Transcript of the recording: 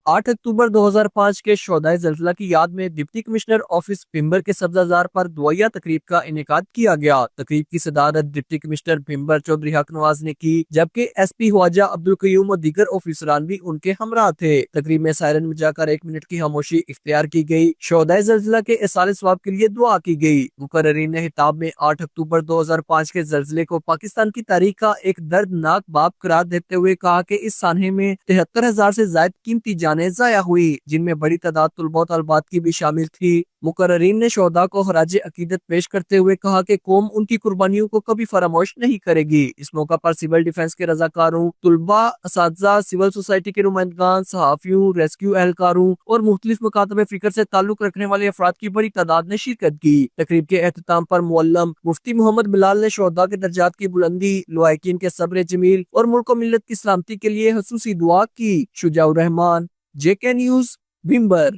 8 अक्टूबर 2005 के शोधाए ज़ल्ज़ला की याद में डिप्टी कमिश्नर ऑफिस भिम्बर के सब्जाजार पर दुआया तकरीब का इनेकाद किया गया। तकरीब की सदारत डिप्टी कमिश्नर भिम्बर चौधरी हक नवाज ने की, जबकि एसपी ख्वाजा अब्दुल कयूम और दीगर ऑफिसरान भी उनके हमरा थे। तकरीब में सायरन बजाकर 1 मिनट की खामोशी इख्तियार की गई। शोधाए ज़ल्ज़ला के इसाले सवाब के लिए दुआ की गई। मुकर्रिरीन ने खिताब में 8 अक्टूबर 2005 के ज़ल्ज़ले को पाकिस्तान की तारीख का एक दर्दनाक बाब करार देते हुए कहा कि इस सानहे में 73,000 से ज्यादा कीमती जानें ज़ाया हुई, जिनमें बड़ी तादाद तुलबा और तलबात की भी शामिल थी। मुकर्रिरीन ने शोहदा को खराजे अकीदत पेश करते हुए कहा कि कौम उनकी कुर्बानियों को कभी फरामोश नहीं करेगी। इस मौका पर सिविल डिफेंस के रजाकारों, तुलबा, असातिज़ा, सिविल सोसाइटी के नुमाइंदगान, सहाफियों, रेस्क्यू एहलकारों और मुख्तलिफ मकातब फिक्र से ताल्लुक रखने वाले अफराद की बड़ी तादाद ने शिरकत की। तकरीब के एहतताम पर मुअल्लम मुफ्ती मोहम्मद बिलाल ने शोहदा के दर्जात की बुलंदी, लवाहिकीन के सब्र जमील और मुल्क और मिल्लत की सलामती के लिए खसूसी दुआ की। शुजाउर रहमान, जेके न्यूज़, भिम्बर।